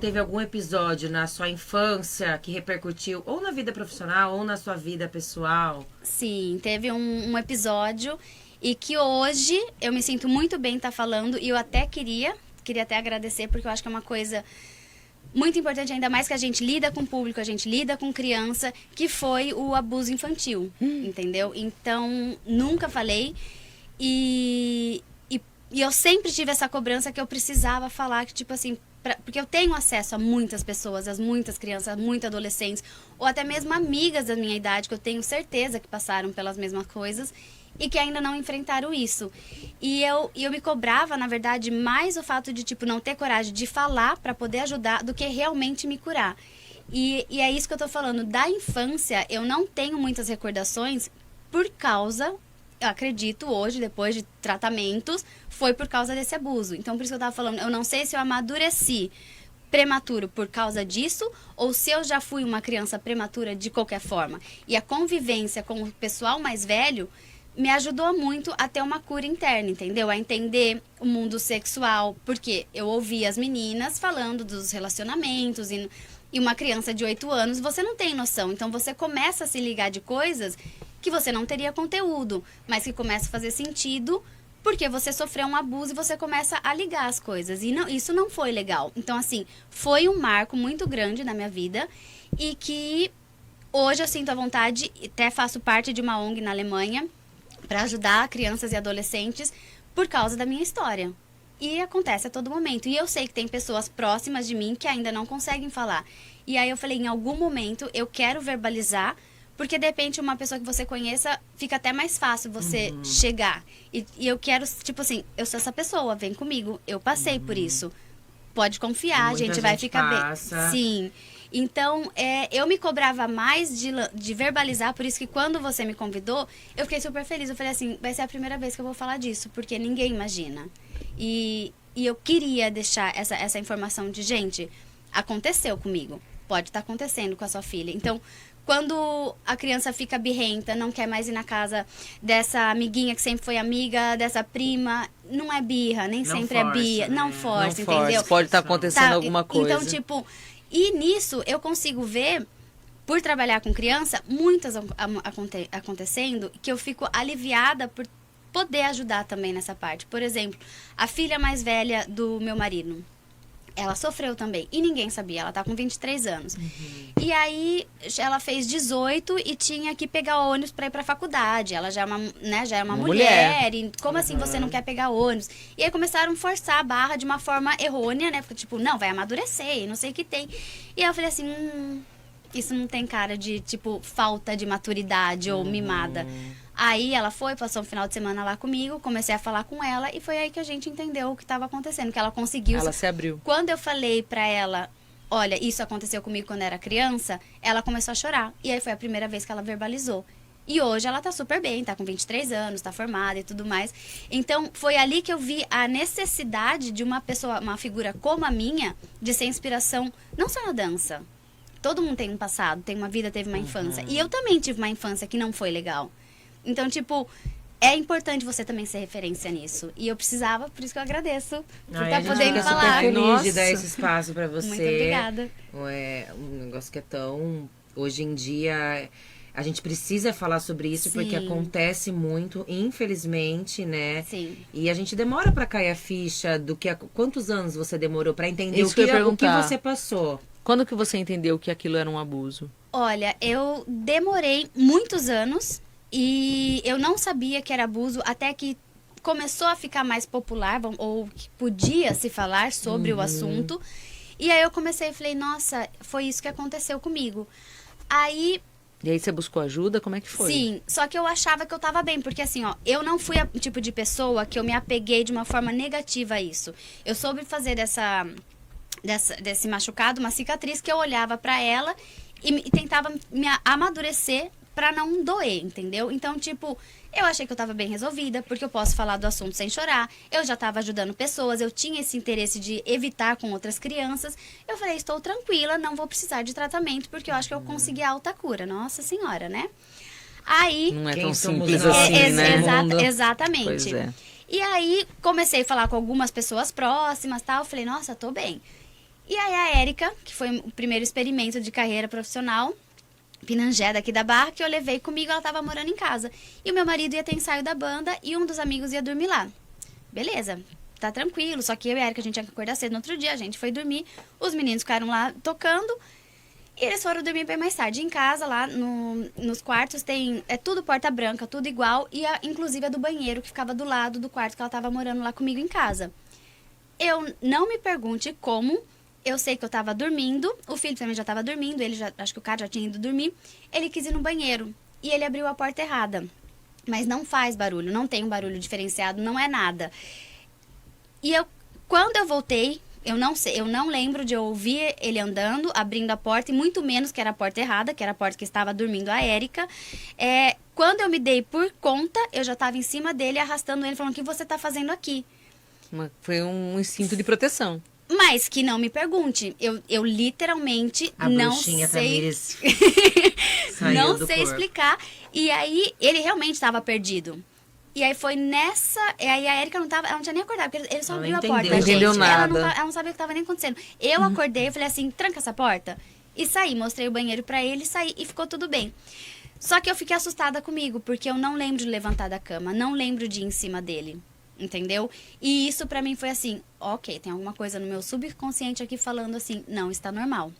teve algum episódio na sua infância que repercutiu ou na vida profissional ou na sua vida pessoal? Sim, teve um episódio e que hoje eu me sinto muito bem estar falando e eu até queria até agradecer porque eu acho que é uma coisa muito importante, ainda mais que a gente lida com público, a gente lida com criança, que foi o abuso infantil, entendeu? Então, nunca falei e eu sempre tive essa cobrança que eu precisava falar, que tipo assim, porque eu tenho acesso a muitas pessoas, a muitas crianças, a muitos adolescentes, ou até mesmo amigas da minha idade, que eu tenho certeza que passaram pelas mesmas coisas e que ainda não enfrentaram isso. E eu me cobrava, na verdade, mais o fato de, tipo, não ter coragem de falar para poder ajudar do que realmente me curar. E é isso que eu tô falando. Da infância, eu não tenho muitas recordações por causa, eu acredito hoje, depois de tratamentos, foi por causa desse abuso. Então, por isso que eu tava falando, eu não sei se eu amadureci prematuro por causa disso, ou se eu já fui uma criança prematura de qualquer forma. E a convivência com o pessoal mais velho me ajudou muito a ter uma cura interna, entendeu? A entender o mundo sexual, porque eu ouvia as meninas falando dos relacionamentos e uma criança de 8 anos, você não tem noção. Então, você começa a se ligar de coisas que você não teria conteúdo, mas que começa a fazer sentido porque você sofreu um abuso e você começa a ligar as coisas. E não, isso não foi legal. Então, assim, foi um marco muito grande na minha vida e que hoje eu sinto a vontade, até faço parte de uma ONG na Alemanha, para ajudar crianças e adolescentes por causa da minha história. E acontece a todo momento. E eu sei que tem pessoas próximas de mim que ainda não conseguem falar. E aí eu falei, em algum momento eu quero verbalizar, porque de repente uma pessoa que você conheça, fica até mais fácil você chegar. E eu quero, tipo assim, eu sou essa pessoa, vem comigo, eu passei por isso. Pode confiar, a gente vai ficar passa. bem. Sim. Então, eu me cobrava mais de verbalizar, por isso que quando você me convidou, eu fiquei super feliz. Eu falei assim, vai ser a primeira vez que eu vou falar disso, porque ninguém imagina. E eu queria deixar essa informação de, gente, aconteceu comigo, pode estar acontecendo com a sua filha. Então, quando a criança fica birrenta, não quer mais ir na casa dessa amiguinha que sempre foi amiga, dessa prima, não é birra, nem Não sempre força, é birra, né? não força, entendeu? Pode estar acontecendo alguma coisa. Então, tipo, e nisso eu consigo ver, por trabalhar com criança, muitas acontecendo, que eu fico aliviada por poder ajudar também nessa parte. Por exemplo, a filha mais velha do meu marido, ela sofreu também, e ninguém sabia, ela tá com 23 anos. E aí, ela fez 18 e tinha que pegar ônibus para ir pra faculdade. Ela já é uma mulher. E como assim você não quer pegar ônibus? E aí começaram a forçar a barra de uma forma errônea, né? Porque, tipo, não, vai amadurecer, e não sei o que tem. E aí eu falei assim, isso não tem cara de, tipo, falta de maturidade ou mimada. Aí ela foi, passou um final de semana lá comigo, comecei a falar com ela e foi aí que a gente entendeu o que estava acontecendo, que ela conseguiu. Ela se abriu. Quando eu falei pra ela, olha, isso aconteceu comigo quando eu era criança, ela começou a chorar. E aí foi a primeira vez que ela verbalizou. E hoje ela tá super bem, tá com 23 anos, tá formada e tudo mais. Então, foi ali que eu vi a necessidade de uma pessoa, uma figura como a minha, de ser inspiração, não só na dança. Todo mundo tem um passado, tem uma vida, teve uma infância. E eu também tive uma infância que não foi legal. Então, tipo, é importante você também ser referência nisso. E eu precisava, por isso que eu agradeço por estar podendo falar. Super feliz Nossa. de dar esse espaço pra você. Muito obrigada. É um negócio que é tão... Hoje em dia, a gente precisa falar sobre isso, Sim. porque acontece muito, infelizmente, né? Sim. E a gente demora pra cair a ficha do que... Quantos anos você demorou pra entender Isso que eu ia o que perguntar. você passou? Quando que você entendeu que aquilo era um abuso? Olha, eu demorei muitos anos e eu não sabia que era abuso até que começou a ficar mais popular, ou que podia se falar sobre o assunto. E aí eu comecei e falei, nossa, foi isso que aconteceu comigo. Aí... E aí você buscou ajuda? Como é que foi? Sim, só que eu achava que eu tava bem, porque assim, ó, eu não fui o tipo de pessoa que eu me apeguei de uma forma negativa a isso. Eu soube fazer desse machucado uma cicatriz que eu olhava pra ela e tentava me amadurecer pra não doer, entendeu? Então, tipo, eu achei que eu tava bem resolvida, porque eu posso falar do assunto sem chorar. Eu já tava ajudando pessoas, eu tinha esse interesse de evitar com outras crianças. Eu falei, estou tranquila, não vou precisar de tratamento, porque eu acho que eu consegui a alta cura. Nossa senhora, né? Aí... Não é Quem tão somos simples nós, assim, né? Exatamente. Pois é. E aí, comecei a falar com algumas pessoas próximas, tal. Eu falei, nossa, tô bem. E aí a Érica, que foi o primeiro experimento de carreira profissional, Pinangé daqui da Barra, que eu levei comigo, ela tava morando em casa. E o meu marido ia ter ensaio da banda e um dos amigos ia dormir lá. Beleza, tá tranquilo, só que eu e a Érica, a gente tinha que acordar cedo no outro dia, a gente foi dormir, os meninos ficaram lá tocando, e eles foram dormir bem mais tarde. Em casa, lá nos quartos, é tudo porta branca, tudo igual, e inclusive a do banheiro, que ficava do lado do quarto que ela tava morando lá comigo em casa. Eu não me pergunte como, eu sei que eu tava dormindo, o filho também já tava dormindo, acho que o cara já tinha ido dormir, ele quis ir no banheiro, e ele abriu a porta errada. Mas não faz barulho, não tem um barulho diferenciado, não é nada. E quando eu voltei, eu não lembro de eu ouvir ele andando, abrindo a porta, e muito menos que era a porta errada, que era a porta que estava dormindo a Érica. Quando eu me dei por conta, eu já estava em cima dele, arrastando ele, falando: o que você está fazendo aqui? Foi um instinto de proteção. Mas que não me pergunte, eu literalmente A não bruxinha sei... Tamires saiu não do sei corpo. explicar. E aí, ele realmente estava perdido. E aí foi nessa... E aí a Érica ela não tinha nem acordado, porque ele só Ela abriu a entendeu. porta, Não gente. entendeu Ela nada. ela não sabia o que estava nem acontecendo. Eu acordei, eu falei assim, tranca essa porta. E saí, mostrei o banheiro pra ele, saí e ficou tudo bem. Só que eu fiquei assustada comigo, porque eu não lembro de levantar da cama, não lembro de ir em cima dele. Entendeu? E isso pra mim foi assim, ok, tem alguma coisa no meu subconsciente aqui falando assim, não está normal.